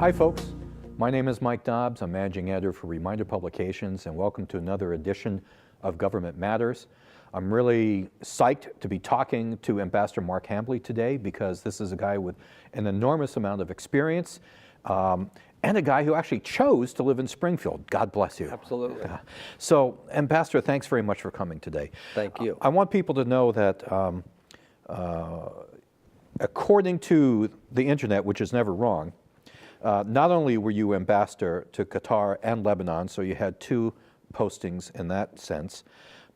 Hi folks, my name is Mike Dobbs. I'm Managing Editor for Reminder Publications, and welcome to another edition of Government Matters. I'm really psyched to be talking to Ambassador Mark Hambley today because this is a guy with an enormous amount of experience and a guy who actually chose to live in Springfield. God bless you. Absolutely. So, Ambassador, thanks very much for coming today. Thank you. I want people to know that according to the internet, which is never wrong, not only were you ambassador to Qatar and Lebanon, so you had two postings in that sense,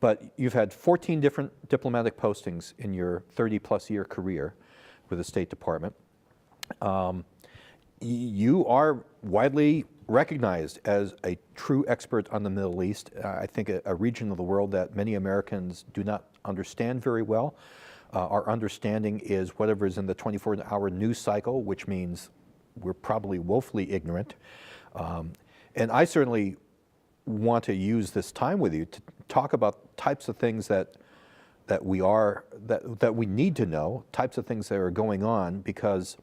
but you've had 14 different diplomatic postings in your 30-plus year career with the State Department. You are widely recognized as a true expert on the Middle East. I think a region of the world that many Americans do not understand very well. Our understanding is whatever is in the 24-hour news cycle, which means we're probably woefully ignorant. And I certainly want to use this time with you to talk about types of things that we need to know, types of things that are going on, because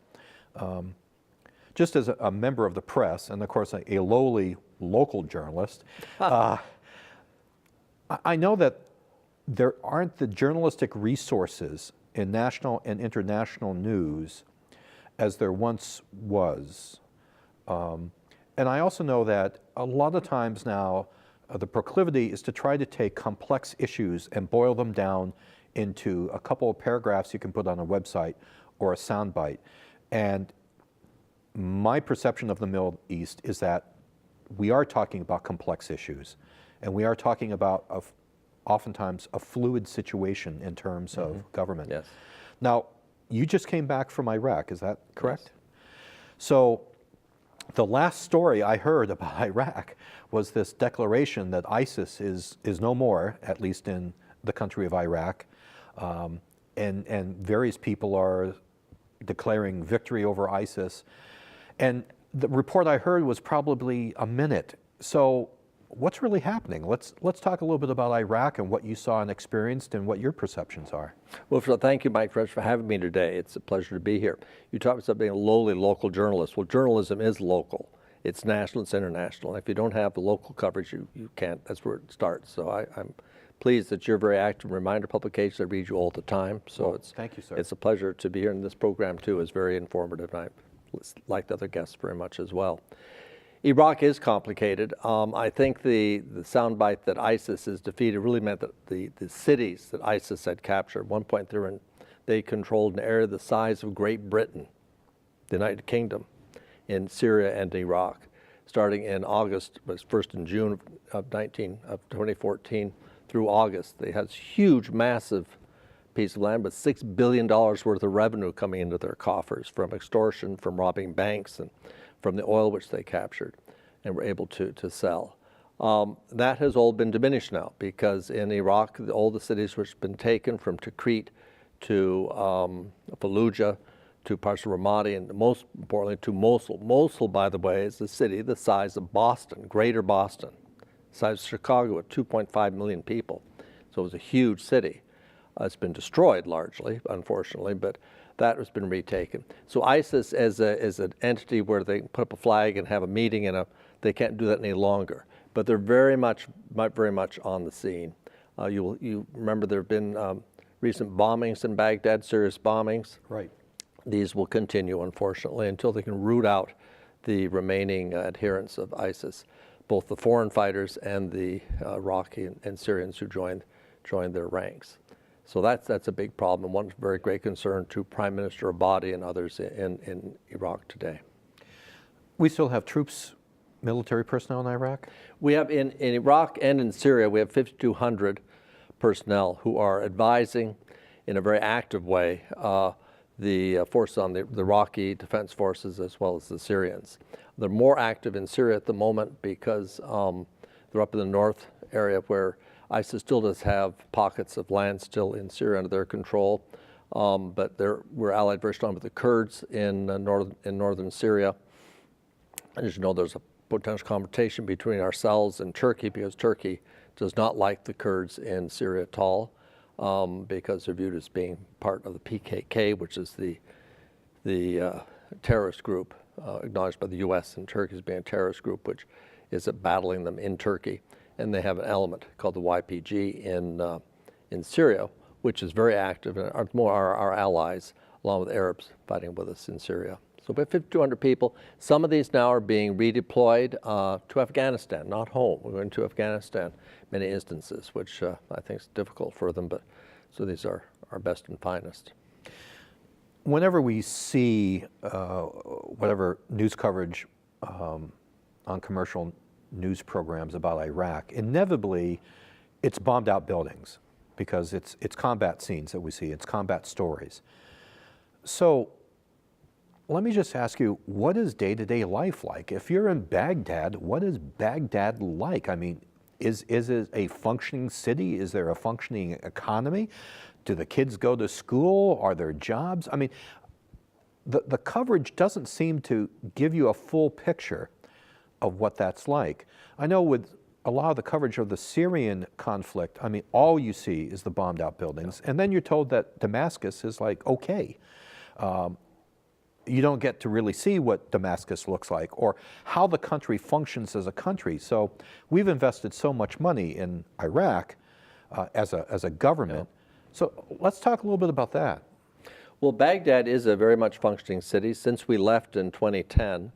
just as a member of the press, and of course a lowly local journalist, I know that there aren't the journalistic resources in national and international news as there once was. And I also know that a lot of times now, the proclivity is to try to take complex issues and boil them down into a couple of paragraphs you can put on a website or a soundbite. And my perception of the Middle East is that we are talking about complex issues, and we are talking about oftentimes a fluid situation in terms of government. Yes. Now, you just came back from Iraq, is that correct? Yes. So the last story I heard about Iraq was this declaration that ISIS is no more, at least in the country of Iraq, and various people are declaring victory over ISIS. And the report I heard was probably a minute. So what's really happening? Let's talk a little bit about Iraq and what you saw and experienced and what your perceptions are. Well, first of all, thank you, Mike, for having me today. It's a pleasure to be here. You talked about being a lowly local journalist. Well, journalism is local. It's national, it's international. If you don't have the local coverage, you can't. That's where it starts. So I'm pleased that you're very active in Reminder Publications. I read you all the time. So well, thank you, sir. It's a pleasure to be here. And this program, too, is very informative. And I like the other guests very much as well. Iraq is complicated. I think the soundbite that ISIS is defeated really meant that the cities that ISIS had captured, at one point they controlled an area the size of Great Britain, the United Kingdom, in Syria and Iraq, starting in August, was first in June of 2014 through August. They had huge, massive piece of land with $6 billion worth of revenue coming into their coffers from extortion, from robbing banks, and from the oil which they captured and were able to sell. That has all been diminished now because in Iraq, all the cities which have been taken, from Tikrit to Fallujah to parts of Ramadi, and most importantly to Mosul. Mosul, by the way, is a city the size of Boston, greater Boston, the size of Chicago with 2.5 million people. So it was a huge city. It's been destroyed largely, unfortunately, but that has been retaken. So ISIS as an entity where they put up a flag and have a meeting they can't do that any longer. But they're very much on the scene. You remember there have been recent bombings in Baghdad, serious bombings. Right. These will continue, unfortunately, until they can root out the remaining adherents of ISIS, both the foreign fighters and the Iraqi and Syrians who joined their ranks. So that's a big problem, and one very great concern to Prime Minister Abadi and others in Iraq today. We still have troops, military personnel in Iraq? We have in Iraq and in Syria, we have 5,200 personnel who are advising in a very active way the forces on the Iraqi defense forces as well as the Syrians. They're more active in Syria at the moment because they're up in the north area where ISIS still does have pockets of land still in Syria under their control, but we're allied very strongly with the Kurds in northern Syria. And as you know, there's a potential confrontation between ourselves and Turkey because Turkey does not like the Kurds in Syria at all because they're viewed as being part of the PKK, which is the terrorist group acknowledged by the U.S. and Turkey as being a terrorist group, which is battling them in Turkey. And they have an element called the YPG in Syria, which is very active and are more our allies, along with Arabs fighting with us in Syria. So we have 5,200 people. Some of these now are being redeployed to Afghanistan, not home. We're going to Afghanistan in many instances, which I think is difficult for them, but so these are our best and finest. Whenever we see whatever news coverage on commercial news programs about Iraq, inevitably it's bombed out buildings because it's combat scenes that we see, it's combat stories. So let me just ask you, what is day-to-day life like? If you're in Baghdad, what is Baghdad like? I mean, is it a functioning city? Is there a functioning economy? Do the kids go to school? Are there jobs? I mean, the coverage doesn't seem to give you a full picture of what that's like. I know with a lot of the coverage of the Syrian conflict, I mean, all you see is the bombed out buildings, and then you're told that Damascus is like, okay. You don't get to really see what Damascus looks like or how the country functions as a country. So we've invested so much money in Iraq as a government. So let's talk a little bit about that. Well, Baghdad is a very much functioning city. Since we left in 2010,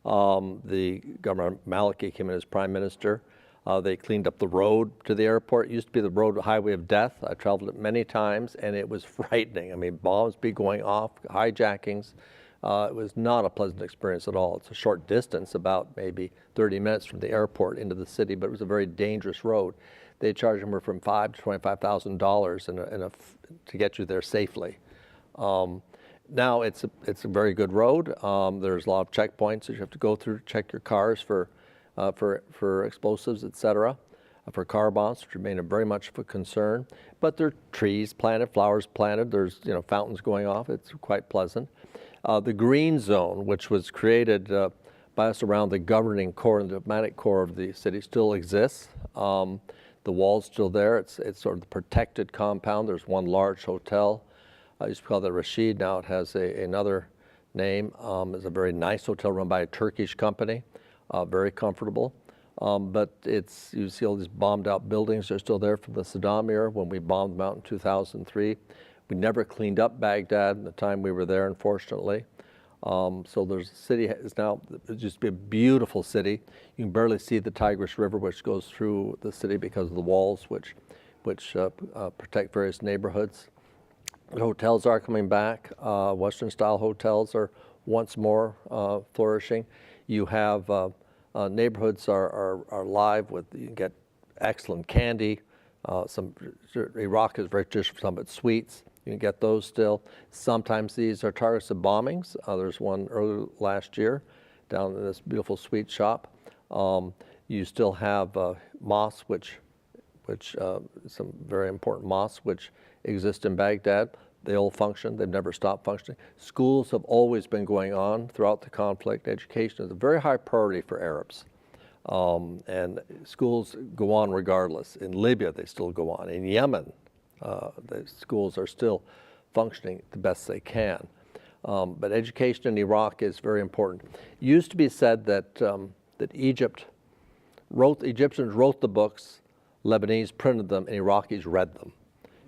the Governor Maliki came in as prime minister. They cleaned up the road to the airport. It used to be the road highway of death. I traveled it many times, and it was frightening. I mean, bombs be going off, hijackings. It was not a pleasant experience at all. It's a short distance, about maybe 30 minutes from the airport into the city, but it was a very dangerous road. They charged them from $5,000 to $25,000 to get you there safely. Now it's a very good road. There's a lot of checkpoints that you have to go through to check your cars for explosives, etc., for car bombs, which remain very much of a concern. But there are trees planted, flowers planted. There's fountains going off. It's quite pleasant. The green zone, which was created by us around the governing core and the diplomatic core of the city, still exists. The wall's still there. It's sort of the protected compound. There's one large hotel. I used to call that Rashid. Now it has another name. It's a very nice hotel run by a Turkish company, very comfortable. But you see all these bombed out buildings. They're still there from the Saddam era when we bombed them out in 2003. We never cleaned up Baghdad in the time we were there, unfortunately. So there's a city is now, it used to be a beautiful city. You can barely see the Tigris River, which goes through the city because of the walls, which protect various neighborhoods. The hotels are coming back. Western-style hotels are once more flourishing. You have neighborhoods are live with, you can get excellent candy. Iraq is very traditional for some of its sweets. You can get those still. Sometimes these are targets of bombings. There's one early last year down in this beautiful sweet shop. You still have mosques, which some very important mosques which exist in Baghdad. They all function. They've never stopped functioning. Schools have always been going on throughout the conflict. Education is a very high priority for Arabs. And schools go on regardless. In Libya, they still go on. In Yemen, the schools are still functioning the best they can. But education in Iraq is very important. It used to be said that Egyptians wrote the books, Lebanese printed them, and Iraqis read them.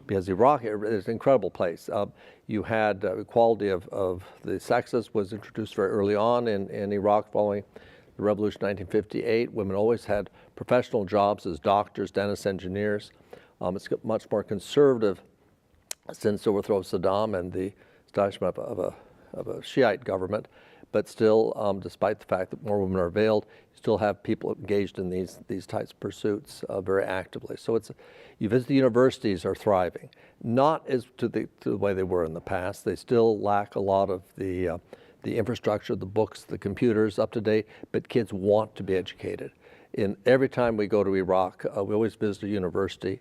Because Iraq is an incredible place. You had equality of the sexes was introduced very early on in Iraq following the revolution in 1958. Women always had professional jobs as doctors, dentists, engineers. It's much more conservative since the overthrow of Saddam and the establishment of a Shiite government. But still, despite the fact that more women are veiled, you still have people engaged in these types of pursuits very actively. So you visit the universities are thriving, not as to the way they were in the past. They still lack a lot of the infrastructure, the books, the computers up to date, but kids want to be educated. Every time we go to Iraq, we always visit a university,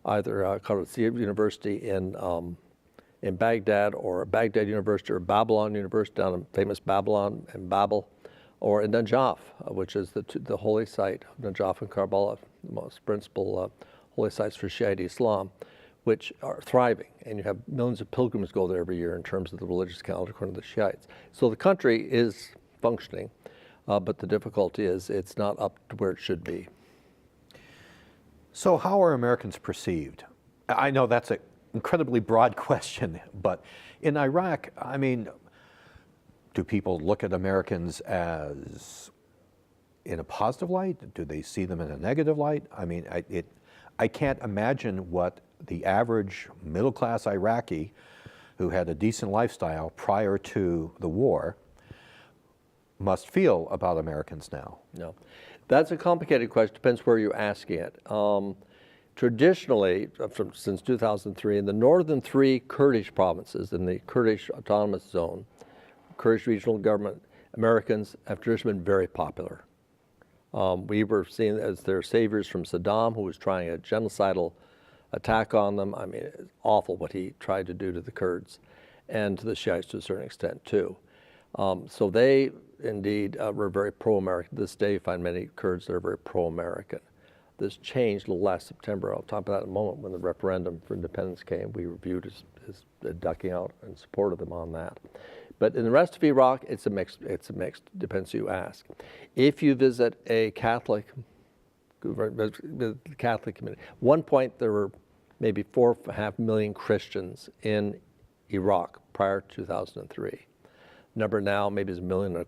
either Qadisiyya University in Baghdad, or Baghdad University, or Babylon University down in famous Babylon and Babel, or in Najaf, which is the holy site of Najaf and Karbala, the most principal holy sites for Shiite Islam, which are thriving. And you have millions of pilgrims go there every year in terms of the religious calendar according to the Shiites. So the country is functioning, but the difficulty is it's not up to where it should be. So how are Americans perceived? I know that's an incredibly broad question, but in Iraq, I mean, do people look at Americans as in a positive light? Do they see them in a negative light? I mean, I can't imagine what the average middle-class Iraqi who had a decent lifestyle prior to the war must feel about Americans now. No, that's a complicated question. Depends where you're asking it. Traditionally, since 2003, in the northern three Kurdish provinces, in the Kurdish Autonomous Zone, Kurdish regional government, Americans have traditionally been very popular. We were seen as their saviors from Saddam, who was trying a genocidal attack on them. I mean, it's awful what he tried to do to the Kurds and to the Shiites to a certain extent, too. So they, indeed, were very pro-American. To this day, you find many Kurds that are very pro-American. This changed a little last September. I'll talk about that in a moment. When the referendum for independence came, we were viewed as ducking out in support of them on that. But in the rest of Iraq, it's a mixed, depends who you ask. If you visit a Catholic community, at one point there were maybe 4.5 million Christians in Iraq prior to 2003. Number now maybe is 1.25 million.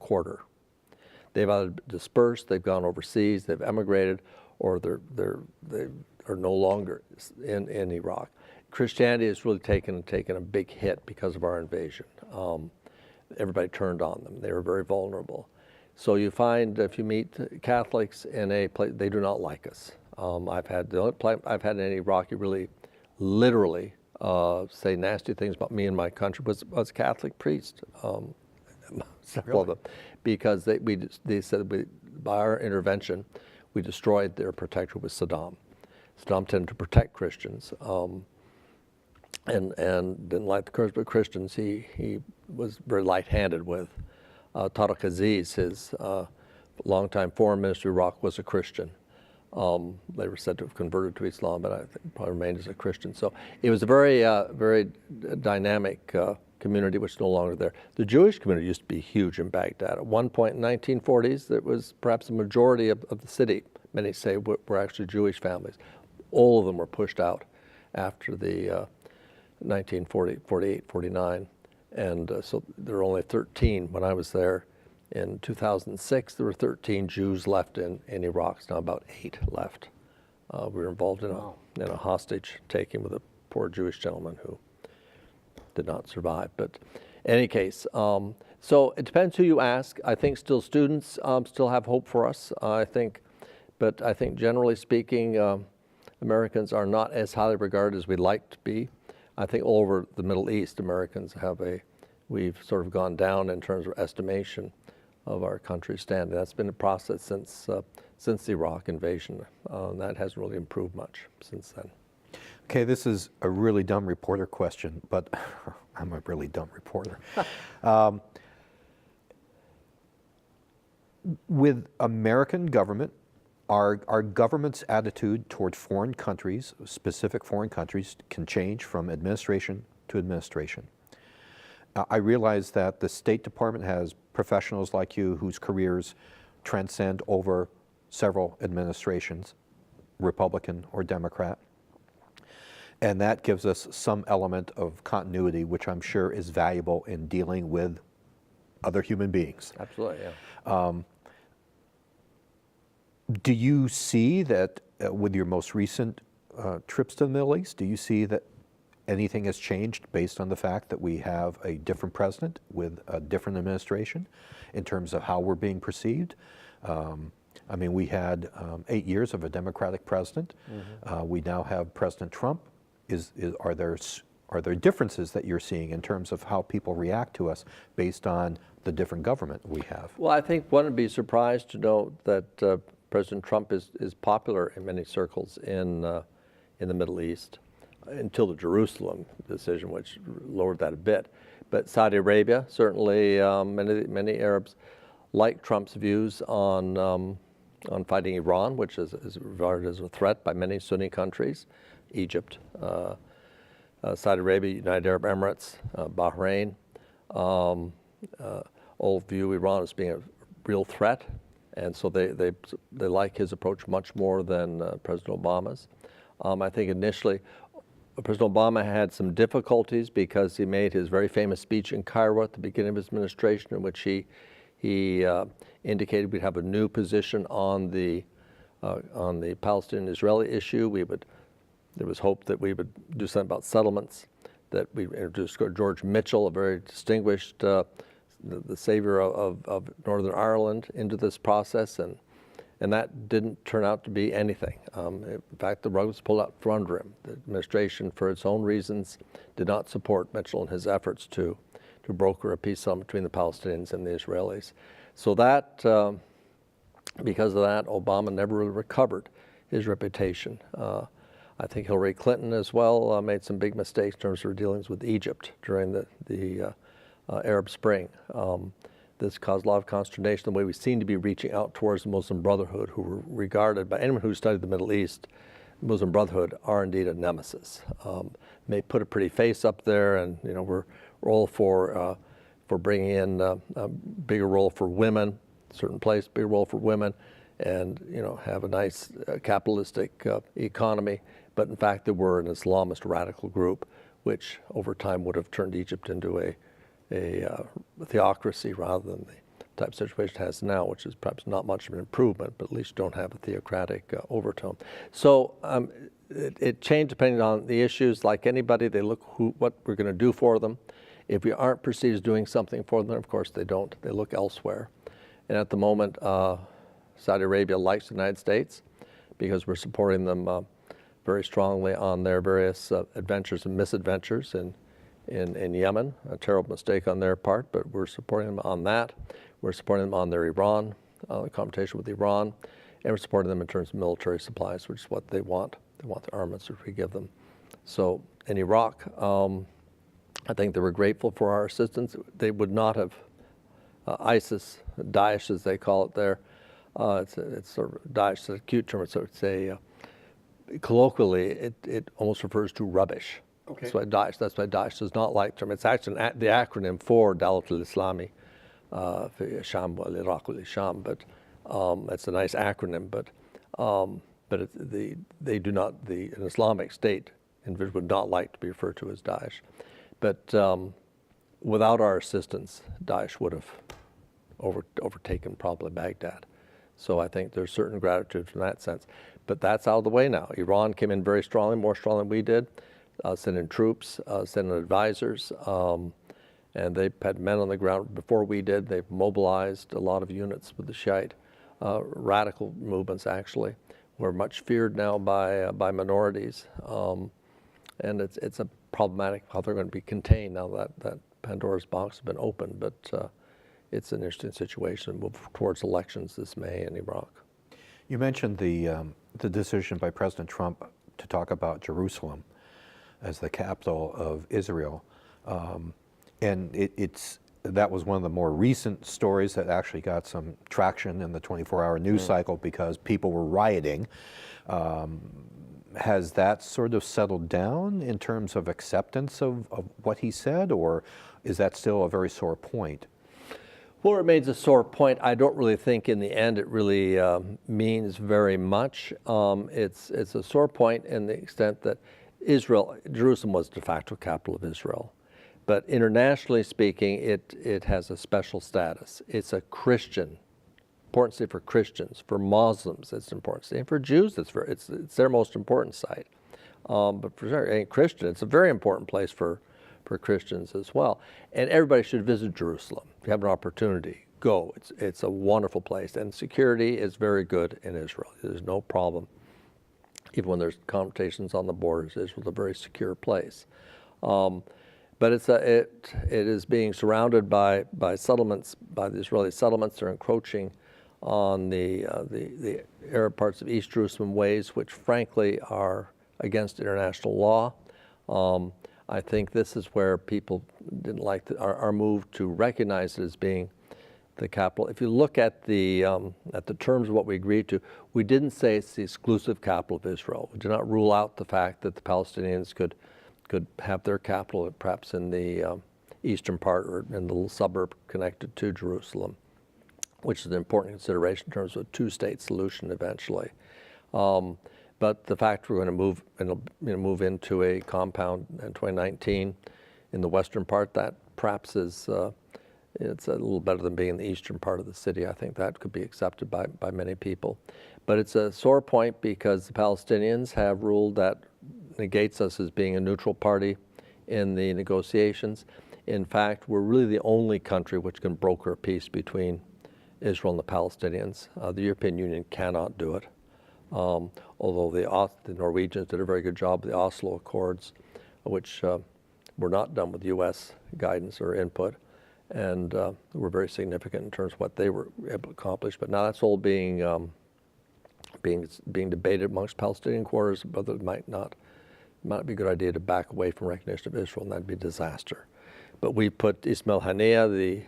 They've either dispersed, they've gone overseas, they've emigrated, or they are no longer in Iraq. Christianity has really taken a big hit because of our invasion. Everybody turned on them. They were very vulnerable. So you find if you meet Catholics in a place, they do not like us. The only place I've had any Iraqi really, literally say nasty things about me and my country was a Catholic priest. Several of them, because they said by our intervention, we destroyed their protector with Saddam. Saddam tended to protect Christians. And didn't like the Kurds, but Christians he was very light-handed with. Tariq Aziz, his longtime foreign minister of Iraq, was a Christian. They were said to have converted to Islam, but I think probably remained as a Christian. So it was a very dynamic community, which is no longer there. The Jewish community used to be huge in Baghdad. At one point in the 1940s, it was perhaps a majority of the city. Many say were actually Jewish families. All of them were pushed out after the 1948, 49. And so there were only 13 when I was there. In 2006, there were 13 Jews left in Iraq. It's now about 8 left. We were involved in a hostage taking with a poor Jewish gentleman who did not survive. But in any case, so it depends who you ask. I think still students still have hope for us, but I think generally speaking, Americans are not as highly regarded as we'd like to be. I think all over the Middle East, Americans we've sort of gone down in terms of estimation of our country's standing. That's been a process since the Iraq invasion. That hasn't really improved much since then. Okay, this is a really dumb reporter question, but I'm a really dumb reporter. With American government, our government's attitude toward foreign countries, specific foreign countries, can change from administration to administration. I realize that the State Department has professionals like you whose careers transcend over several administrations, Republican or Democrat. And that gives us some element of continuity, which I'm sure is valuable in dealing with other human beings. Absolutely, yeah. Do you see that with your most recent trips to the Middle East, do you see that anything has changed based on the fact that we have a different president with a different administration in terms of how we're being perceived? I mean, we had 8 years of a Democratic president. Mm-hmm. We now have President Trump. Are there differences that you're seeing in terms of how people react to us based on the different government we have? Well, I think one would be surprised to know that President Trump is popular in many circles in the Middle East until the Jerusalem decision, which lowered that a bit. But Saudi Arabia, certainly many Arabs like Trump's views on fighting Iran, which is regarded as a threat by many Sunni countries. Egypt, Saudi Arabia, United Arab Emirates, Bahrain, all view Iran as being a real threat, and so they like his approach much more than President Obama's. I think initially President Obama had some difficulties because he made his very famous speech in Cairo at the beginning of his administration, in which he indicated we'd have a new position on the Palestinian-Israeli issue. There was hope that we would do something about settlements, that we introduced George Mitchell, a very distinguished, the savior of Northern Ireland, into this process, and that didn't turn out to be anything. In fact, the rug was pulled out from under him. The administration, for its own reasons, did not support Mitchell in his efforts to broker a peace settlement between the Palestinians and the Israelis. So that, because of that, Obama never really recovered his reputation. I think Hillary Clinton as well made some big mistakes in terms of her dealings with Egypt during the Arab Spring. This caused a lot of consternation, the way we seem to be reaching out towards the Muslim Brotherhood, who were regarded by anyone who studied the Middle East. Muslim Brotherhood are indeed a nemesis. May put a pretty face up there, and we're all for bringing in a bigger role for women, certain place, bigger role for women, and have a nice capitalistic economy. But in fact, they were an Islamist radical group, which over time would have turned Egypt into a theocracy rather than the type of situation it has now, which is perhaps not much of an improvement, but at least don't have a theocratic overtone. So it changed depending on the issues. Like anybody, they look what we're going to do for them. If we aren't perceived as doing something for them, of course they don't. They look elsewhere. And at the moment, Saudi Arabia likes the United States because we're supporting them very strongly on their various adventures and misadventures in Yemen. A terrible mistake on their part, but we're supporting them on that. We're supporting them on their Iran, confrontation with Iran, and we're supporting them in terms of military supplies, which is what they want. They want the armaments which we give them. So in Iraq, I think they were grateful for our assistance. They would not have ISIS, Daesh as they call it there. It's sort of Daesh, it's a cute term. So it's colloquially, it almost refers to rubbish. Okay. That's why Daesh does not like the term. It's actually the acronym for Dawlat al-Islami, Sham wal-Iraq wal-Sham, but it's a nice acronym. But they do not, an Islamic State individual would not like to be referred to as Daesh. But without our assistance, Daesh would have overtaken probably Baghdad. So I think there's certain gratitude in that sense. But that's out of the way now. Iran came in very strongly, more strongly than we did, sent in troops, sent in advisors, and they had men on the ground before we did. They've mobilized a lot of units with the Shiite radical movements, actually. We're much feared now by minorities, and it's a problematic how they're going to be contained now that Pandora's box has been opened. But it's an interesting situation. Move towards elections this May in Iraq. You mentioned the decision by President Trump to talk about Jerusalem as the capital of Israel, and that was one of the more recent stories that actually got some traction in the 24-hour news cycle because people were rioting. Has that sort of settled down in terms of acceptance of what he said, or is that still a very sore point? Well, it remains a sore point. I don't really think in the end it really means very much. It's a sore point in the extent that Jerusalem was de facto capital of Israel. But internationally speaking, it has a special status. It's a Christian, important city for Christians. For Muslims, it's an important city. And for Jews, it's their most important site. But for any Christian, it's a very important place for Christians as well. And everybody should visit Jerusalem. If you have an opportunity, go. It's a wonderful place. And security is very good in Israel. There's no problem. Even when there's confrontations on the borders, Israel's a very secure place. But it is being surrounded by settlements, by the Israeli settlements. They're encroaching on the Arab parts of East Jerusalem in ways which frankly are against international law. I think this is where people didn't like our move to recognize it as being the capital. If you look at the terms of what we agreed to, we didn't say it's the exclusive capital of Israel. We did not rule out the fact that the Palestinians could have their capital perhaps in the eastern part or in the little suburb connected to Jerusalem, which is an important consideration in terms of a two-state solution eventually. But the fact we're going to move into a compound in 2019 in the western part, that perhaps is it's a little better than being in the eastern part of the city. I think that could be accepted by many people. But it's a sore point because the Palestinians have ruled that negates us as being a neutral party in the negotiations. In fact, we're really the only country which can broker a peace between Israel and the Palestinians. The European Union cannot do it. Although the Norwegians did a very good job with the Oslo Accords, which were not done with U.S. guidance or input, and were very significant in terms of what they were able to accomplish. But now that's all being debated amongst Palestinian quarters, whether it might be a good idea to back away from recognition of Israel, and that'd be a disaster. But we put Ismail Haniyeh,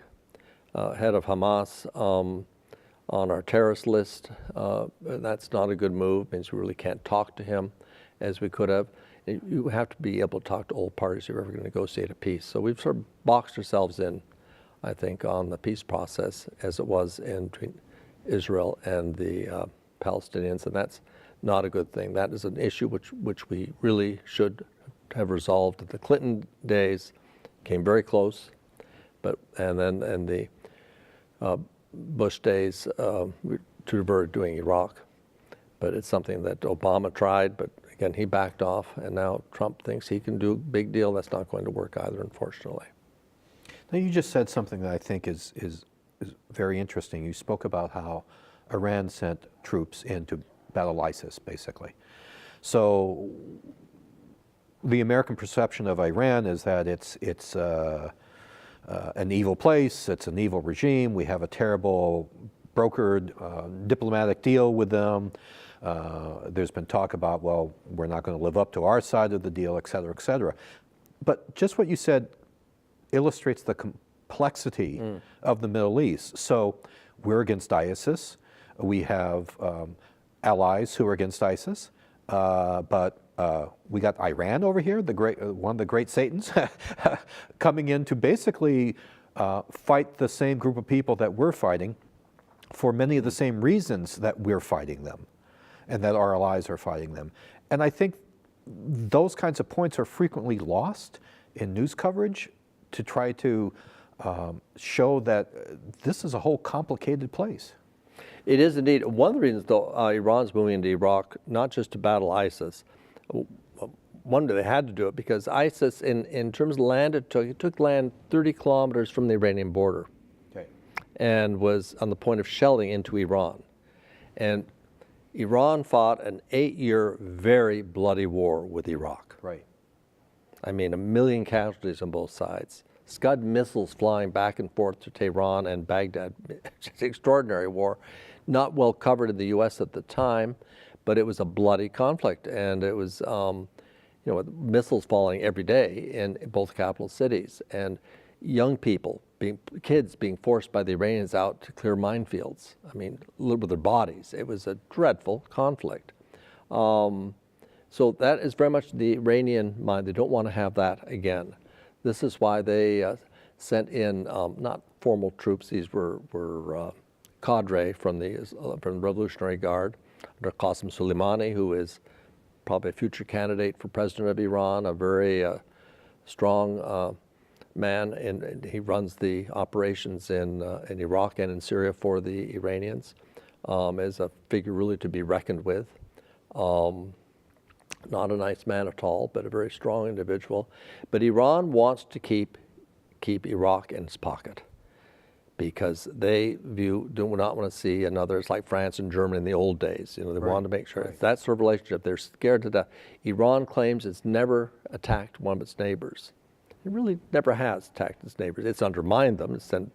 the head of Hamas, on our terrorist list. That's not a good move. It means we really can't talk to him as we could have. You have to be able to talk to all parties if you're ever going to negotiate a peace. So we've sort of boxed ourselves in, I think, on the peace process as it was between Israel and the Palestinians, and that's not a good thing. That is an issue which we really should have resolved. At the Clinton days, came very close, and then in the Bush days, we diverted doing Iraq. But it's something that Obama tried, but again, he backed off, and now Trump thinks he can do a big deal. That's not going to work either, unfortunately. Now, you just said something that I think is very interesting. You spoke about how Iran sent troops in to battle ISIS, basically. So the American perception of Iran is that it's an evil place, it's an evil regime, we have a terrible brokered diplomatic deal with them. There's been talk about, well, we're not going to live up to our side of the deal, et cetera, et cetera. But just what you said illustrates the complexity of the Middle East. So we're against ISIS. We have allies who are against ISIS, but we got Iran over here, one of the great Satans, coming in to basically fight the same group of people that we're fighting for many of the same reasons that we're fighting them and that our allies are fighting them. And I think those kinds of points are frequently lost in news coverage to try to show that this is a whole complicated place. It is indeed. One of the reasons, though, Iran's moving into Iraq, not just to battle ISIS. One, they had to do it because ISIS, in terms of land, it took land 30 kilometers from the Iranian border. Okay. And was on the point of shelling into Iran. And Iran fought an 8-year, very bloody war with Iraq. Right. I mean, 1 million casualties on both sides. Scud missiles flying back and forth to Tehran and Baghdad. It's an extraordinary war. Not well covered in the U.S. at the time, but it was a bloody conflict. And it was, with missiles falling every day in both capital cities. And young people, kids being forced by the Iranians out to clear minefields. I mean, live with their bodies. It was a dreadful conflict. So that is very much the Iranian mind. They don't want to have that again. This is why they sent in not formal troops. These were cadre from the Revolutionary Guard under Qasem Soleimani, who is probably a future candidate for president of Iran, a very strong man, and he runs the operations in Iraq and in Syria for the Iranians, as a figure really to be reckoned with. Not a nice man at all, but a very strong individual. But Iran wants to keep Iraq in its pocket because they do not want to see another. It's like France and Germany in the old days. They want to make sure it's that sort of relationship. They're scared to death. Iran claims it's never attacked one of its neighbors. It really never has attacked its neighbors. It's undermined them. It's sent,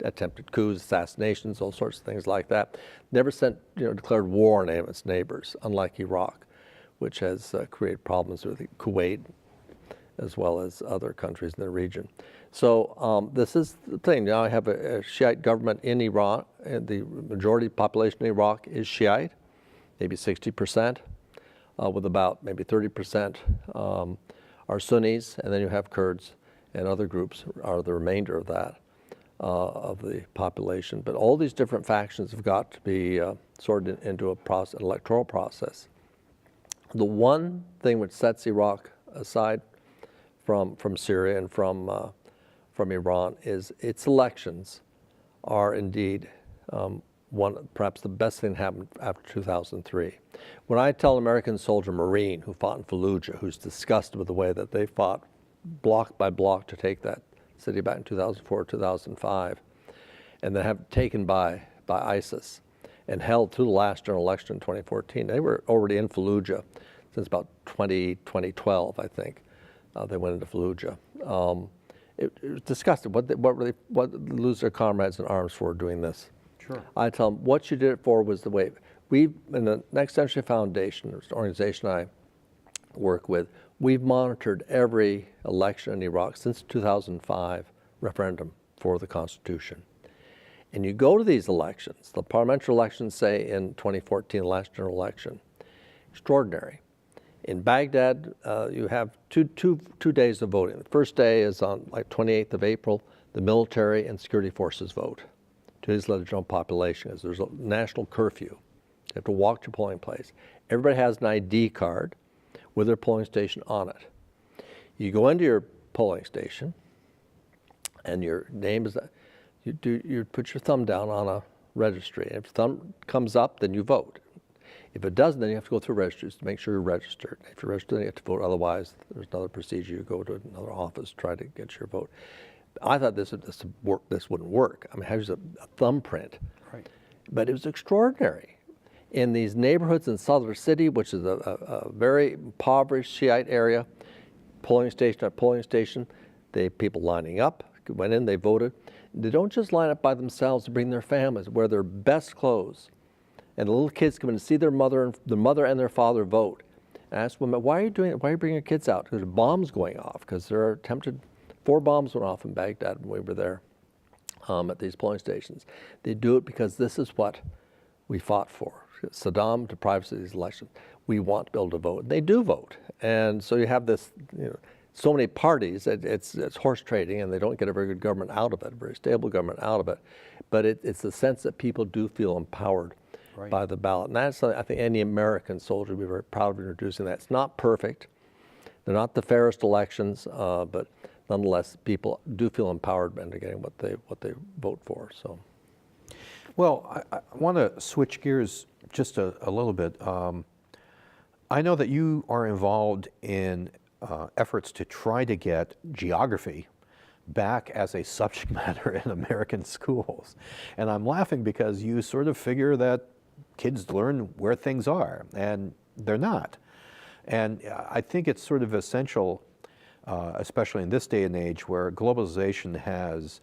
attempted coups, assassinations, all sorts of things like that. Never declared war on any of its neighbors, unlike Iraq, which has created problems with Kuwait as well as other countries in the region. So this is the thing. Now I have a Shiite government in Iran, and the majority population in Iraq is Shiite, maybe 60%, with about maybe 30% are Sunnis, and then you have Kurds and other groups are the remainder of that, of the population. But all these different factions have got to be sorted into an electoral process. The one thing which sets Iraq aside from Syria and from Iran is its elections are indeed perhaps the best thing that happened after 2003. When I tell an American soldier Marine who fought in Fallujah, who's disgusted with the way that they fought block by block to take that city back in 2004, 2005, and then have taken by ISIS and held through the last general election in 2014. They were already in Fallujah since about 2012, I think. They went into Fallujah. It was disgusting. What lose their comrades in arms for doing this? Sure. I tell them, what you did it for was the way. We, in the Next Century Foundation, which is the organization I work with, we've monitored every election in Iraq since 2005 referendum for the Constitution. And you go to these elections, the parliamentary elections, say in 2014, the last general election, extraordinary. In Baghdad, you have two days of voting. The first day is on like 28th of April. The military and security forces vote. 2 days later, general population, as there's a national curfew. You have to walk to your polling place. Everybody has an ID card with their polling station on it. You go into your polling station, and your name is, you put your thumb down on a registry. And if your thumb comes up, then you vote. If it doesn't, then you have to go through registries to make sure you're registered. If you're registered, then you have to vote. Otherwise, there's another procedure. You go to another office, try to get your vote. I thought this wouldn't work. I mean, I use a thumbprint. Right. But it was extraordinary. In these neighborhoods in Sadr City, which is a very impoverished Shiite area, polling station at polling station, people lining up, went in, they voted. They don't just line up by themselves to bring their families, wear their best clothes. And the little kids come in to see their mother and their father vote. And I asked women, why are you doing it? Why are you bringing your kids out? Because there's bombs going off, because there are 4 bombs went off in Baghdad when we were there at these polling stations. They do it because this is what we fought for. Saddam deprived us of these elections. We want to be able to vote. And they do vote. And so you have this, so many parties, it's horse trading, and they don't get a very good government out of it, a very stable government out of it. But it's the sense that people do feel empowered by the ballot. And that's something I think any American soldier would be very proud of introducing that. It's not perfect. They're not the fairest elections, but nonetheless, people do feel empowered into getting what they vote for. So, well, I want to switch gears just a little bit. I know that you are involved in efforts to try to get geography back as a subject matter in American schools. And I'm laughing because you sort of figure that kids learn where things are, and they're not. And I think it's sort of essential, especially in this day and age where globalization has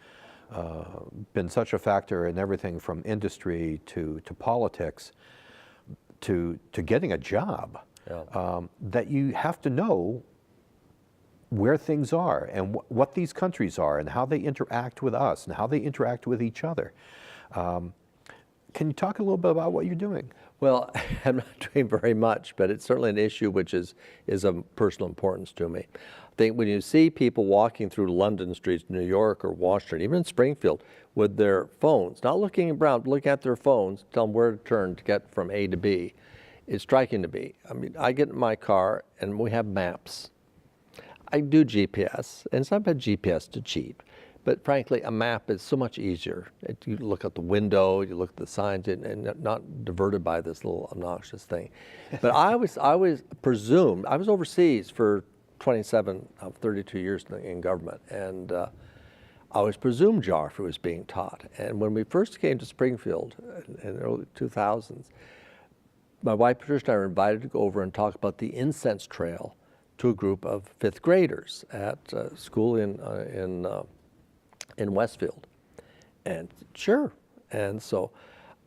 been such a factor in everything from industry to politics to getting a job, that you have to know where things are and what these countries are and how they interact with us and how they interact with each other. Can you talk a little bit about what you're doing? Well, I'm not doing very much, but it's certainly an issue which is of personal importance to me. I think when you see people walking through London streets, New York or Washington, even in Springfield, with their phones, not looking around, but looking at their phones, tell them where to turn to get from A to B, it's striking to me. I mean, I get in my car and we have maps. I do GPS, and sometimes GPS to cheat. But frankly, a map is so much easier. You look at the window, you look at the signs, and not diverted by this little obnoxious thing. But I always presumed, I was overseas for 27 of 32 years in government, and I always presumed geography was being taught. And when we first came to Springfield in the early 2000s, my wife Patricia and I were invited to go over and talk about the incense trail to a group of 5th graders at school in Westfield. And sure. And so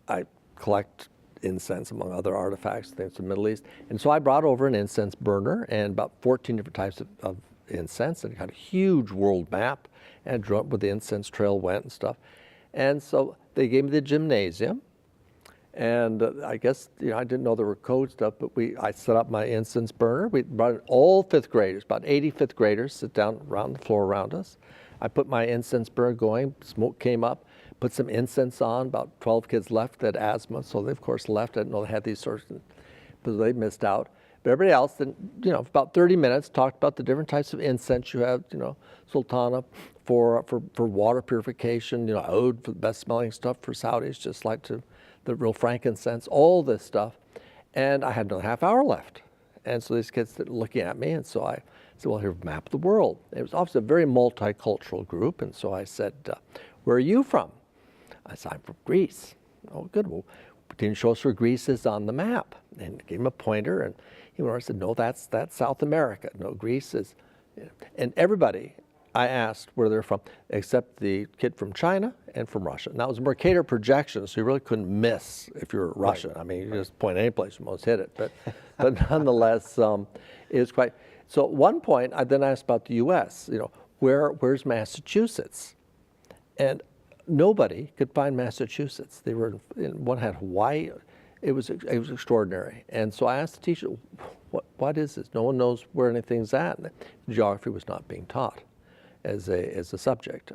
I collect incense among other artifacts, things from the Middle East. And so I brought over an incense burner and about 14 different types of incense, and got a huge world map and drew up where the incense trail went and stuff. And so they gave me the gymnasium, And I guess, I didn't know there were code stuff, but I set up my incense burner. We brought in all fifth graders, about 80 fifth graders, sit down around the floor around us. I put my incense burner going, smoke came up, put some incense on, about 12 kids left that had asthma, so they of course left. I didn't know they had these sorts of, but they missed out. But everybody else, then, about 30 minutes, talked about the different types of incense you have, sultana for water purification, oud for the best smelling stuff for Saudis, just like the real frankincense, all this stuff. And I had another half hour left. And so these kids started looking at me, and so I said, well, here's a map of the world. It was obviously a very multicultural group, and so I said, where are you from? I said, I'm from Greece. Oh, good. Well, can you show us where Greece is on the map? And gave him a pointer, and he went over and said, no, that's South America. No, Greece is, and everybody I asked where they're from, except the kid from China and from Russia. Now, it was a Mercator projection, so you really couldn't miss if you're Russian. Right. I mean, you just point any place, you most hit it. But nonetheless, it was quite. So at one point, I then asked about the U.S., where's Massachusetts? And nobody could find Massachusetts. They were one had Hawaii. It was extraordinary. And so I asked the teacher, what is this? No one knows where anything's at. And geography was not being taught as a subject.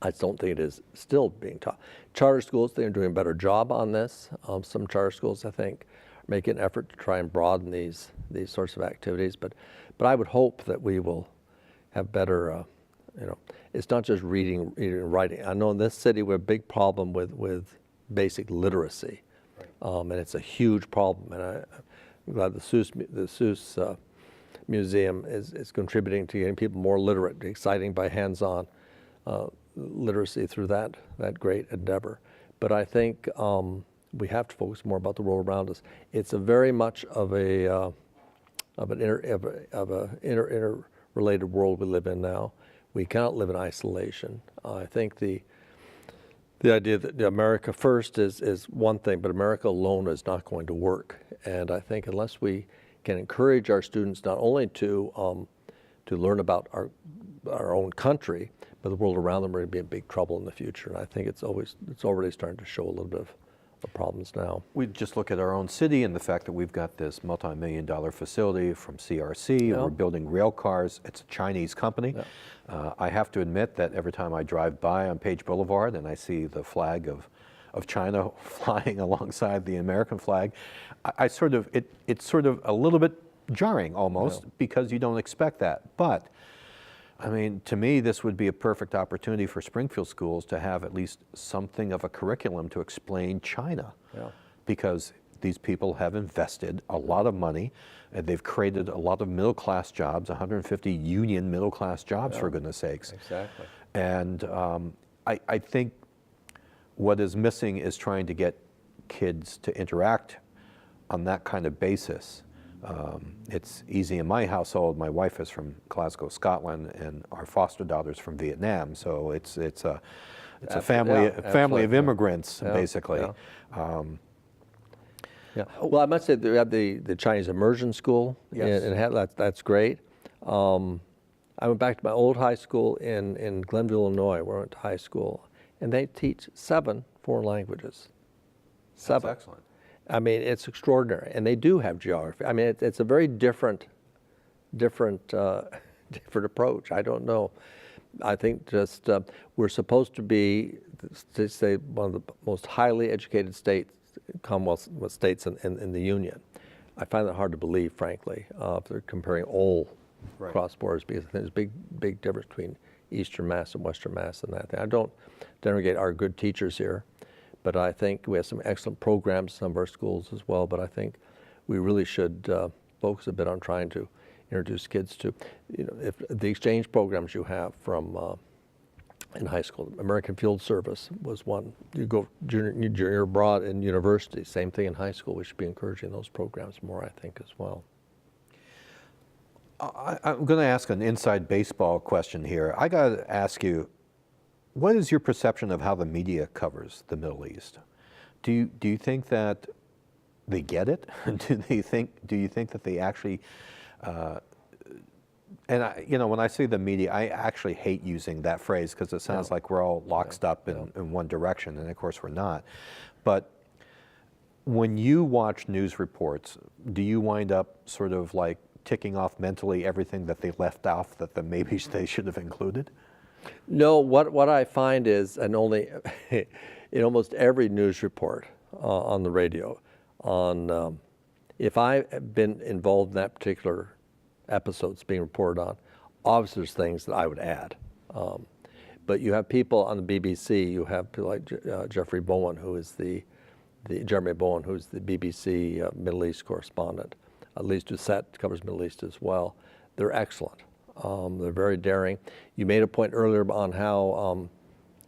I don't think it is still being taught. Charter schools, they're doing a better job on this. Some charter schools, I think, are making an effort to try and broaden these sorts of activities. But I would hope that we will have better, it's not just reading and writing. I know in this city we have a big problem with basic literacy. Right. And it's a huge problem. And I'm glad the Seuss Museum is contributing to getting people more literate, exciting by hands-on literacy through that great endeavor. But I think we have to focus more about the world around us. It's a very much of an interrelated world we live in now. We cannot live in isolation. I think the idea that America first is one thing, but America alone is not going to work. And I think unless we can encourage our students not only to learn about our own country, but the world around them, we're going to be in big trouble in the future. And I think it's already starting to show a little bit of problems now. We just look at our own city and the fact that we've got this multi-million-dollar facility from CRC. Yeah. We're building rail cars. It's a Chinese company. Yeah. I have to admit that every time I drive by on Page Boulevard and I see the flag of China flying alongside the American flag, it's sort of a little bit jarring almost, because you don't expect that. But I mean, to me, this would be a perfect opportunity for Springfield schools to have at least something of a curriculum to explain China, because these people have invested a lot of money, and they've created a lot of middle-class jobs, 150 union middle-class jobs, for goodness sakes. Exactly. And I think what is missing is trying to get kids to interact on that kind of basis. It's easy in my household. My wife is from Glasgow, Scotland, and our foster daughter's from Vietnam. So it's a family of immigrants, basically. Yeah. Well, I must say we have the Chinese immersion school. Yes. And that's great. I went back to my old high school in Glenville, Illinois, where I went to high school, and they teach 7 foreign languages. 7. That's excellent. I mean, it's extraordinary, and they do have geography. I mean, it's a very different approach. I don't know. I think just we're supposed to be, to say, one of the most highly educated states, Commonwealth states in the Union. I find that hard to believe, frankly, if they're comparing all cross borders, because I think there's a big difference between Eastern Mass and Western Mass and that thing. I don't denigrate our good teachers here, but I think we have some excellent programs in some of our schools as well. But I think we really should focus a bit on trying to introduce kids to, if the exchange programs you have from in high school. American Field Service was one. You go junior abroad in university, same thing in high school. We should be encouraging those programs more, I think, as well. I'm going to ask an inside baseball question here. I got to ask you, what is your perception of how the media covers the Middle East? Do you think that they get it? Do you think that they actually? And when I say the media, I actually hate using that phrase because it sounds like we're all locked up in one direction, and of course we're not. But when you watch news reports, do you wind up sort of like ticking off mentally everything that they left off that maybe they should have included? No, what I find is, and only in almost every news report on the radio, if I've been involved in that particular episode's being reported on, obviously there's things that I would add. But you have people on the BBC, you have people like Jeffrey Bowen, who is Jeremy Bowen, who's the BBC Middle East correspondent. Lise Doucette covers Middle East as well. They're excellent. They're very daring. You made a point earlier on how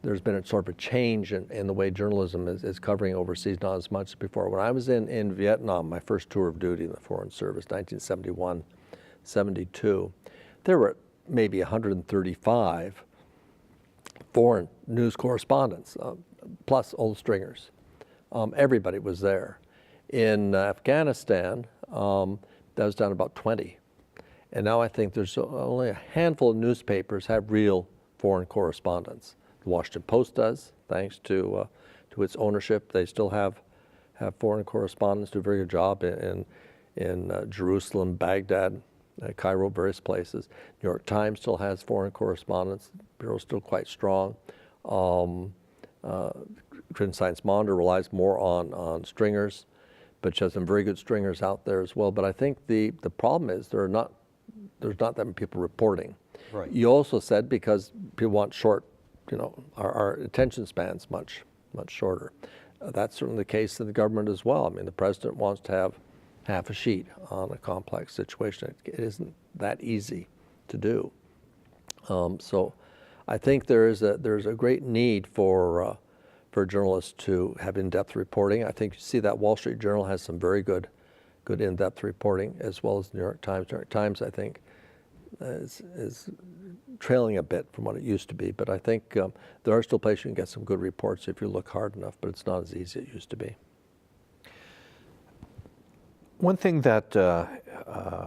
there's been a sort of a change in the way journalism is covering overseas, not as much as before. When I was in Vietnam, my first tour of duty in the Foreign Service, 1971, 72, there were maybe 135 foreign news correspondents, plus old stringers. Everybody was there. In Afghanistan, that was down to about 20. And now I think there's only a handful of newspapers have real foreign correspondents. The Washington Post does, thanks to its ownership. They still have foreign correspondents, do a very good job in Jerusalem, Baghdad, Cairo, various places. New York Times still has foreign correspondents. The Bureau's still quite strong. Christian Science Monitor relies more on stringers, but she has some very good stringers out there as well. But I think the problem is there's not that many people reporting. Right. You also said because people want short, our attention span's much shorter. That's certainly the case in the government as well. I mean, the president wants to have half a sheet on a complex situation. It isn't that easy to do. So I think there's a great need for journalists to have in-depth reporting. I think you see that Wall Street Journal has some very good in-depth reporting, as well as the New York Times. New York Times, I think, is trailing a bit from what it used to be. But I think there are still places you can get some good reports if you look hard enough, but it's not as easy as it used to be. One thing that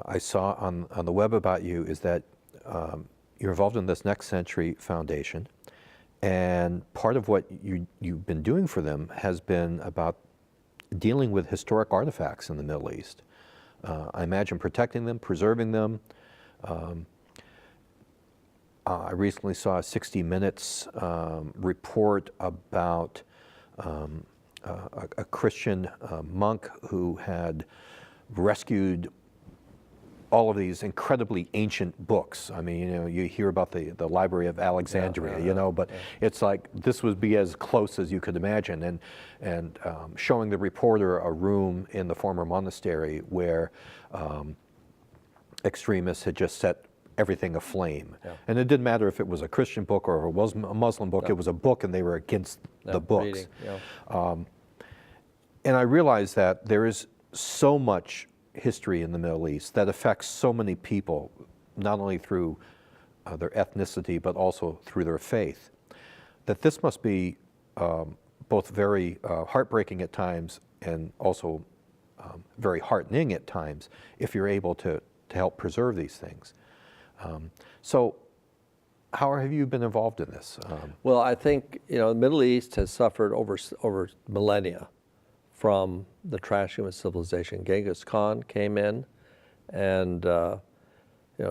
I saw on the web about you is that you're involved in this Next Century Foundation, and part of what you've been doing for them has been about dealing with historic artifacts in the Middle East. I imagine protecting them, preserving them. I recently saw a 60 Minutes report about a Christian monk who had rescued all of these incredibly ancient books. I mean, you hear about the Library of Alexandria, but it's like this would be as close as you could imagine. And showing the reporter a room in the former monastery where extremists had just set everything aflame. Yeah. And it didn't matter if it was a Christian book or a Muslim book, it was a book and they were against the books. And I realized that there is so much history in the Middle East that affects so many people, not only through their ethnicity, but also through their faith, that this must be both very heartbreaking at times and also very heartening at times if you're able to help preserve these things. So how have you been involved in this? Well, I think, the Middle East has suffered over millennia from the trashing of civilization. Genghis Khan came in and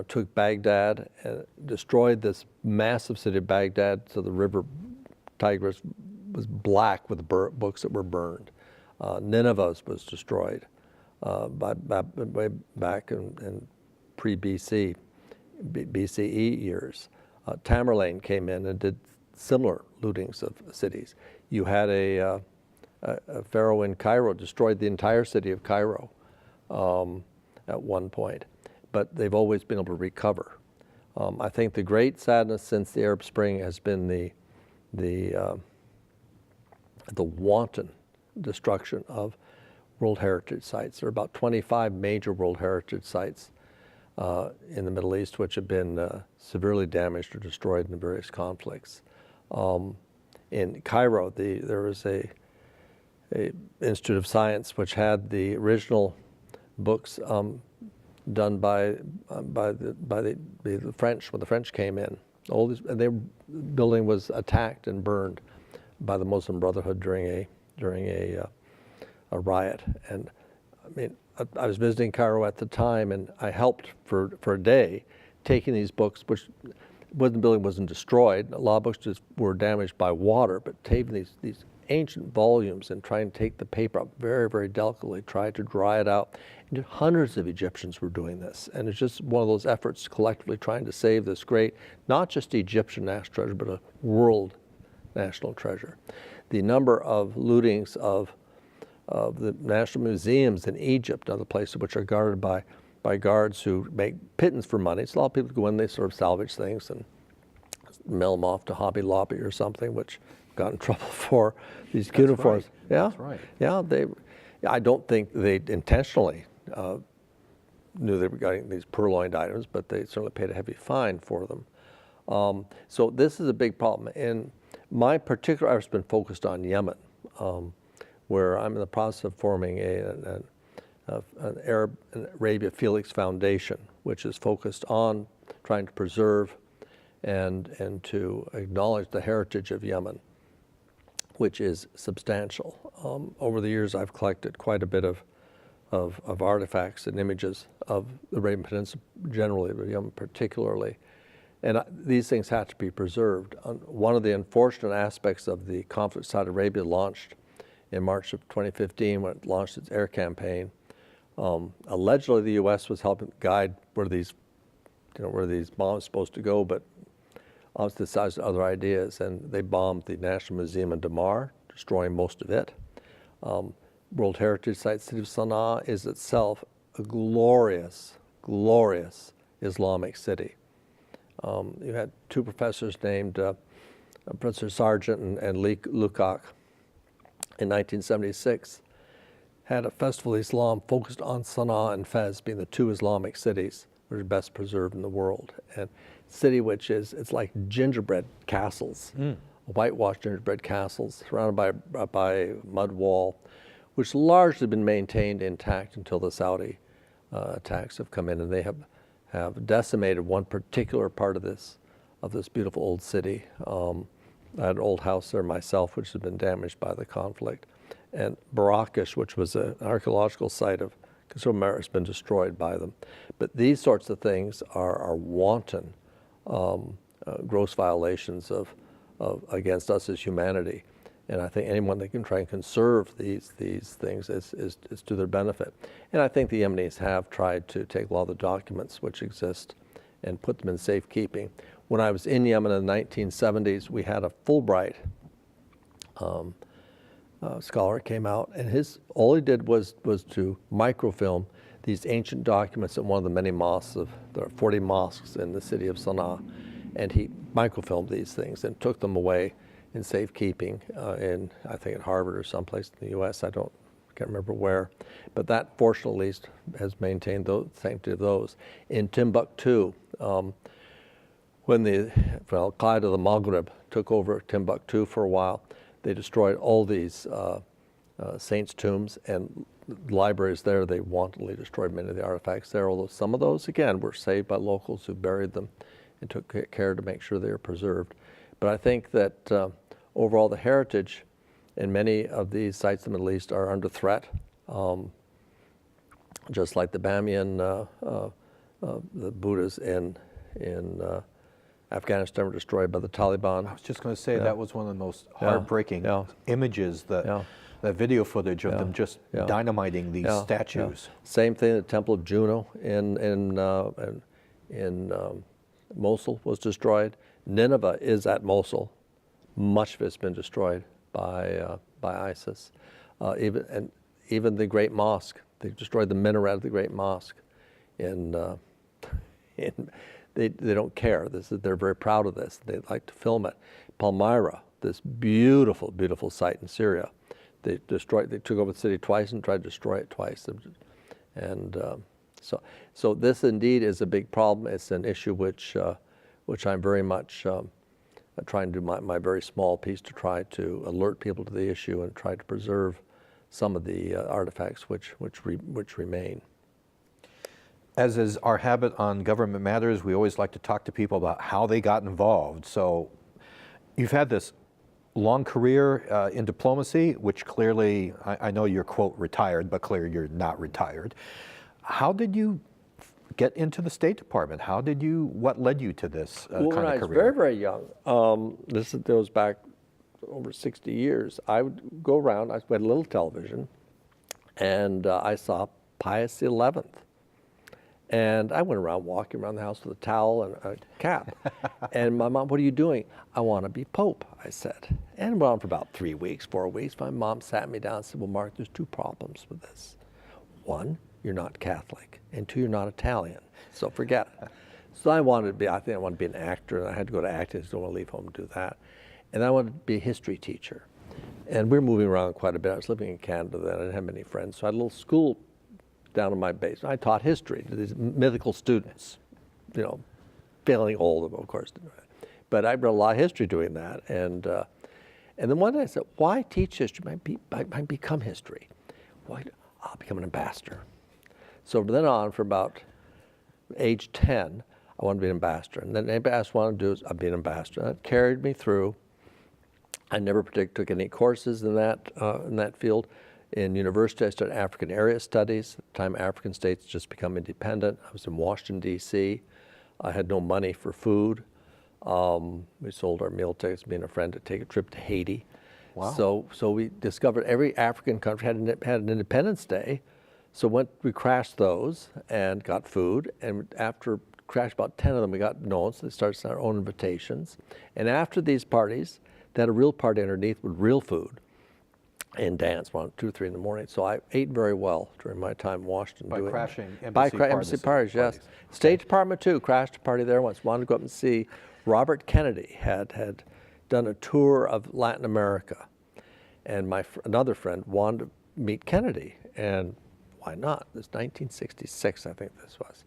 took Baghdad and destroyed this massive city of Baghdad, so the river Tigris was black with books that were burned. Nineveh was destroyed way back in pre-BC, BCE years. Tamerlane came in and did similar lootings of cities. You had a pharaoh in Cairo destroyed the entire city of Cairo at one point, but they've always been able to recover. I think the great sadness since the Arab Spring has been the wanton destruction of World Heritage sites. There are about 25 major World Heritage sites in the Middle East which have been severely damaged or destroyed in the various conflicts. In Cairo, there was a Institute of Science which had the original books done by the French when the French came in. All these, and their building was attacked and burned by the Muslim Brotherhood during a a riot. And I mean, I was visiting Cairo at the time, and I helped for a day taking these books, which when the building wasn't destroyed, a lot of books just were damaged by water, but taking these ancient volumes and trying to take the paper up very, very delicately, try to dry it out. And hundreds of Egyptians were doing this. And it's just one of those efforts collectively trying to save this great, not just Egyptian national treasure, but a world national treasure. The number of lootings of the national museums in Egypt, other places which are guarded by guards who make pittance for money. So a lot of people go in, they sort of salvage things and mail them off to Hobby Lobby or something, which got in trouble for these uniforms. Right. Yeah, That's right. Yeah, I don't think they intentionally knew they were getting these purloined items, but they certainly paid a heavy fine for them. So this is a big problem. And my particular effort's been focused on Yemen, where I'm in the process of forming an Arab and Arabia Felix Foundation, which is focused on trying to preserve and to acknowledge the heritage of Yemen, which is substantial. Over the years, I've collected quite a bit of artifacts and images of the Arabian Peninsula generally, but Yemen particularly. And these things have to be preserved. One of the unfortunate aspects of the conflict Saudi Arabia launched in March of 2015, when it launched its air campaign, allegedly the U.S. was helping guide where these bombs are supposed to go, but obviously decided other ideas, and they bombed the National Museum in Damar, destroying most of it. World Heritage Site, City of Sana'a is itself a glorious, glorious Islamic city. You had two professors named Professor Sargent and Lee Lukács in 1976, had a festival of Islam focused on Sana'a and Fez being the two Islamic cities which are best preserved in the world. And city which it's like gingerbread castles, whitewashed gingerbread castles surrounded by a mud wall, which largely been maintained intact until the Saudi attacks have come in, and they have decimated one particular part of this beautiful old city. I had an old house there myself, which has been damaged by the conflict. And Barakish, which was an archaeological site of considerable merit, has been destroyed by them. But these sorts of things are wanton, gross violations of against us as humanity. And I think anyone that can try and conserve these things is to their benefit. And I think the Yemenis have tried to take a lot of the documents which exist and put them in safekeeping. When I was in Yemen in the 1970s, we had a Fulbright scholar came out, and all he did was to microfilm these ancient documents in one of the many mosques there are 40 mosques in the city of Sana'a, and he microfilmed these things and took them away in safekeeping in, I think, at Harvard or someplace in the U.S. I can't remember where, but that fortunately at least has maintained the sanctity of those. In Timbuktu, when Al-Qaeda of the Maghreb took over Timbuktu for a while, they destroyed all these saints' tombs and libraries there. They wantonly destroyed many of the artifacts there, although some of those, again, were saved by locals who buried them and took care to make sure they were preserved. But I think that overall the heritage in many of these sites in the Middle East are under threat, just like the Bamiyan, the Buddhas in Afghanistan were destroyed by the Taliban. I was just going to say that was one of the most heartbreaking images, that video footage of them just dynamiting these statues. Same thing, the Temple of Juno in Mosul was destroyed. Nineveh is at Mosul. Much of it's been destroyed by ISIS. Even the Great Mosque, they destroyed the minaret of the Great Mosque. They don't care. They're very proud of this. They like to film it. Palmyra, this beautiful, beautiful site in Syria, they took over the city twice and tried to destroy it twice. And so this indeed is a big problem. It's an issue which I'm very much trying to do my very small piece to try to alert people to the issue and try to preserve some of the artifacts which remain. As is our habit on Government Matters, we always like to talk to people about how they got involved. So you've had this long career in diplomacy, which clearly, I know you're, quote, retired, but clearly you're not retired. How did you get into the State Department? What led you to this kind of career? When I was very, very young, this goes back over 60 years, I would go around, I had a little television, and I saw Pius XI. And I went around walking around the house with a towel and a cap. And my mom, what are you doing? I want to be Pope, I said. And it went on for about 3 weeks, 4 weeks. My mom sat me down and said, well, Mark, there's 2 problems with this. 1, you're not Catholic. And 2, you're not Italian. So forget it. So I wanted to be, I think I wanted to be an actor. And I had to go to acting. I just don't want to leave home and do that. And I wanted to be a history teacher. And we were moving around quite a bit. I was living in Canada then. I didn't have many friends. So I had a little school down in my basement. I taught history to these mythical students, you know, failing all of them, of course. But I read a lot of history doing that. And then one day I said, why teach history? I become history. Why? I'll become an ambassador. So from then on, for about age 10, I wanted to be an ambassador. And then anybody asked what I wanted to do is I'd be an ambassador. That carried me through. I never took any courses in that field. In university, I studied African area studies. At the time, African states just become independent. I was in Washington, D.C. I had no money for food. We sold our meal tickets, me and a friend, to take a trip to Haiti. Wow. So we discovered every African country had an Independence Day. So we crashed those and got food. And after crashed about 10 of them, we got known, so they started sending our own invitations. And after these parties, they had a real party underneath with real food and dance around 2 or 3 in the morning. So I ate very well during my time in Washington. By crashing embassy parties, yes. State Department too, crashed a party there once. Wanted to go up and see Robert Kennedy had done a tour of Latin America. And another friend wanted to meet Kennedy. And why not? It was 1966, I think this was.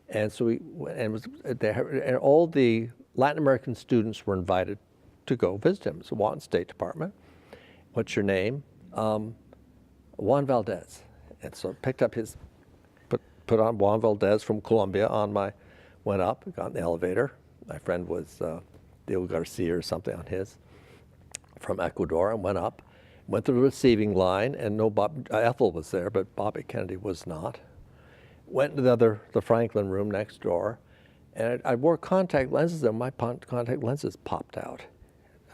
And so and all the Latin American students were invited to go visit him. So Washington State Department. What's your name? Juan Valdez. And so I picked up put on Juan Valdez from Colombia went up, got in the elevator. My friend was Diego Garcia or something on his, from Ecuador, and went up, went through the receiving line, and Ethel was there, but Bobby Kennedy was not. Went to the Franklin room next door, and I wore contact lenses, and my contact lenses popped out.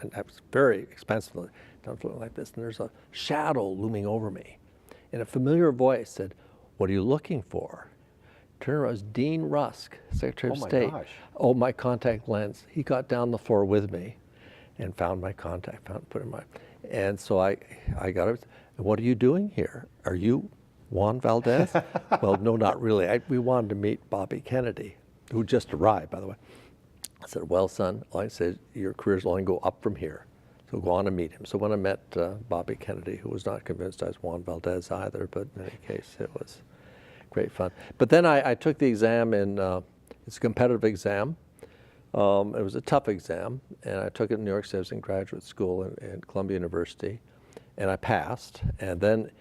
And that was very expensive. Don't look like this. And there's a shadow looming over me. And a familiar voice said, what are you looking for? Turned around, it was Dean Rusk, Secretary of State. Gosh. Oh, my contact lens. He got down the floor with me and found my put in my, and so I got it. What are you doing here? Are you Juan Valdez? Well, no, not really. We wanted to meet Bobby Kennedy, who just arrived, by the way. I said, well, son, all I said, your career's only go up from here. So go on and meet him. So when I met Bobby Kennedy, who was not convinced I was Juan Valdez either, but in any case, it was great fun. But then I took the exam it's a competitive exam. It was a tough exam, and I took it in New York City. I was in graduate school in Columbia University, and I passed. And then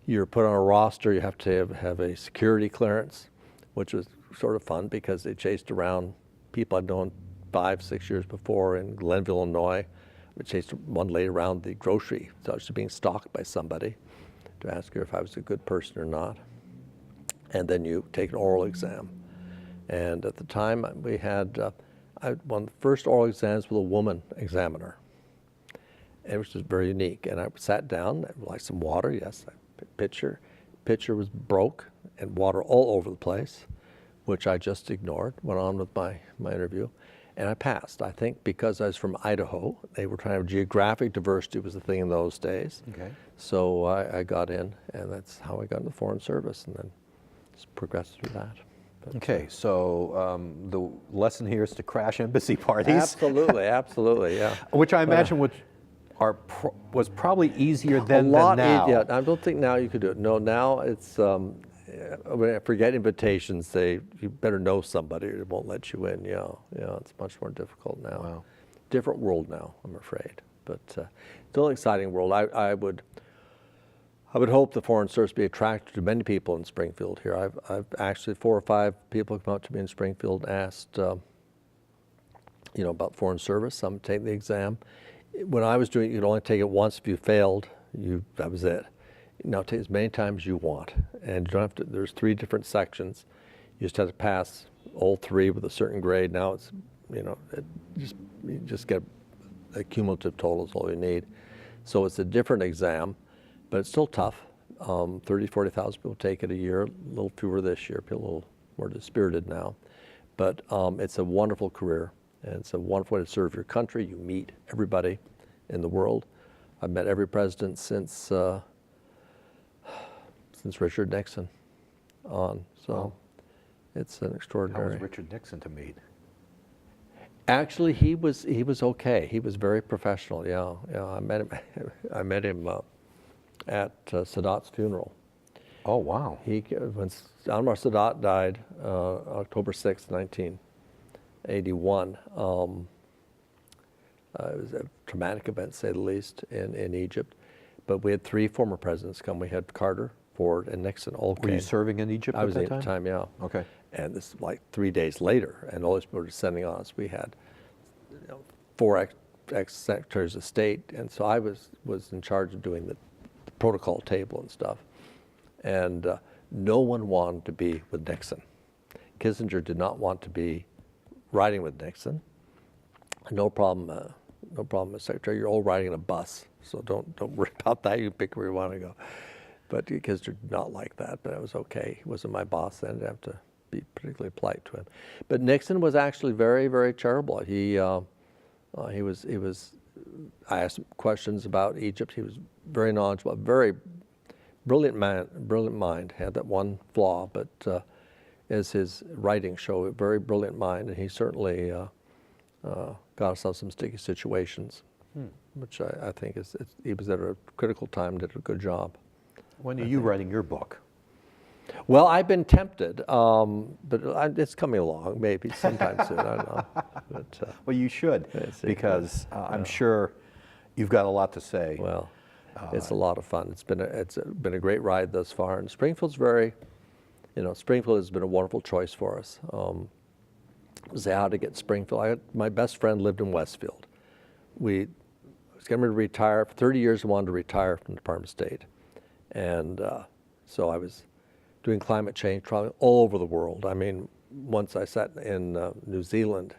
you're put on a roster. You have to have a security clearance, which was sort of fun because they chased around people I'd known 5, 6 years before in Glenville, Illinois. We chased one lady around the grocery. So I was being stalked by somebody to ask her if I was a good person or not. And then you take an oral exam. And at the time, we had one of the first oral exams with a woman examiner, and which was very unique. And I sat down, I'd like some water, yes, pitcher was broke and water all over the place, which I just ignored, went on with my interview. And I passed, I think, because I was from Idaho. They were trying to have geographic diversity was the thing in those days. Okay. So I got in, and that's how I got into the Foreign Service, and then just progressed through that. But, okay, so the lesson here is to crash embassy parties. Absolutely, absolutely, yeah. Which I imagine was probably easier then than now. Yeah, I don't think now you could do it. No, now it's, when I forget invitations, you better know somebody or they won't let you in. Yeah, it's much more difficult now. Wow. Different world now, I'm afraid. But still an exciting world. I would hope the Foreign Service be attracted to many people in Springfield here. I've actually 4 or 5 people come up to me in Springfield and asked, about Foreign Service. Some take the exam. when I was doing it, you could only take it once. If you failed, that was it. Now take as many times as you want, and you don't have to. There's 3 different sections. You just have to pass all 3 with a certain grade. Now it's, you just get a cumulative total is all you need. So it's a different exam, but it's still tough. 30, 40,000 people take it a year. A little fewer this year. People a little more dispirited now, but it's a wonderful career, and it's a wonderful way to serve your country. You meet everybody in the world. I've met every president since Richard Nixon on. So Wow. it's an How extraordinary. was Richard Nixon to meet? Actually, he was okay. He was very professional. Yeah. I met him at Sadat's funeral. Oh, wow. When Anwar Sadat died, October 6, 1981. It was a traumatic event, to say the least, in Egypt. But we had 3 former presidents come. We had Carter, Ford, and Nixon all came. Were you serving in Egypt I was at that at the time, yeah. Okay. And this is like 3 days later, and all these people were descending on us. We had 4 ex-secretaries of state, and so I was in charge of doing the protocol table and stuff. And no one wanted to be with Nixon. Kissinger did not want to be riding with Nixon. No problem, Mr. Secretary. You're all riding in a bus, so don't worry about that. You pick where you want to go. But Kissinger did not like that, but it was okay. He wasn't my boss then. I didn't have to be particularly polite to him. But Nixon was actually very, very charitable. He was. I asked him questions about Egypt. He was very knowledgeable, very brilliant mind. Had that one flaw, but as his writings show, a very brilliant mind, and he certainly got us out of some sticky situations, which I think he was at a critical time, did a good job. When are you writing your book? Well, I've been tempted, but it's coming along, maybe sometime soon. I don't know. But, Well, you should, because I'm sure you've got a lot to say. well, it's a lot of fun. It's been a great ride thus far, and Springfield has been a wonderful choice for us. Say how to get Springfield. My best friend lived in Westfield. I was getting ready to retire. For 30 years, I wanted to retire from the Department of State, and so I was doing climate change, traveling all over the world. I mean, once I sat in New Zealand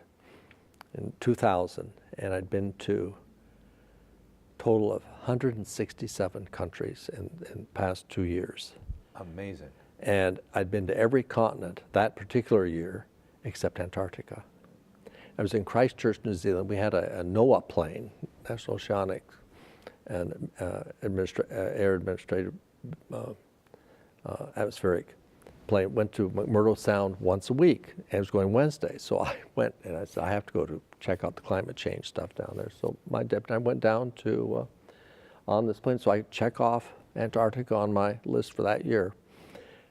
in 2000, and I'd been to a total of 167 countries in the past 2 years. Amazing. And I'd been to every continent that particular year except Antarctica. I was in Christchurch, New Zealand. We had a NOAA plane, National Oceanic and Air Administrative Atmospheric plane. Went to McMurdo Sound once a week, and it was going Wednesday. So I went, and I said, I have to go to check out the climate change stuff down there. So my deputy and I went down to on this plane, so I check off Antarctica on my list for that year,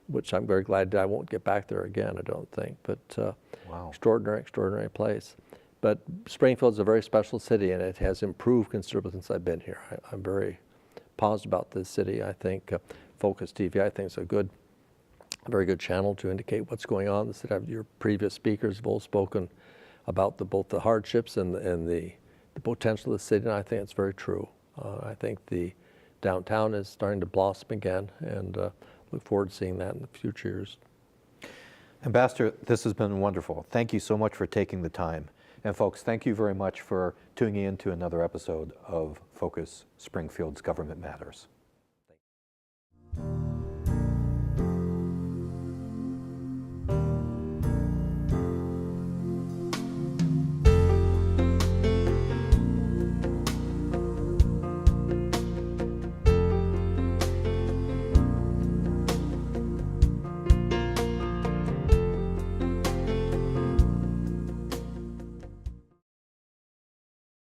which I'm very glad I won't get back there again, I don't think. But Wow. extraordinary place. But Springfield's a very special city, and it has improved considerably since I've been here. I'm very positive about this city. I think Focus TV, I think, is a very good channel to indicate what's going on in the city. Your previous speakers have all spoken about both the hardships and the potential of the city, and I think it's very true. I think the downtown is starting to blossom again, and look forward to seeing that in the future years. Ambassador, this has been wonderful. Thank you so much for taking the time. And folks, thank you very much for tuning in to another episode of Focus Springfield's Government Matters.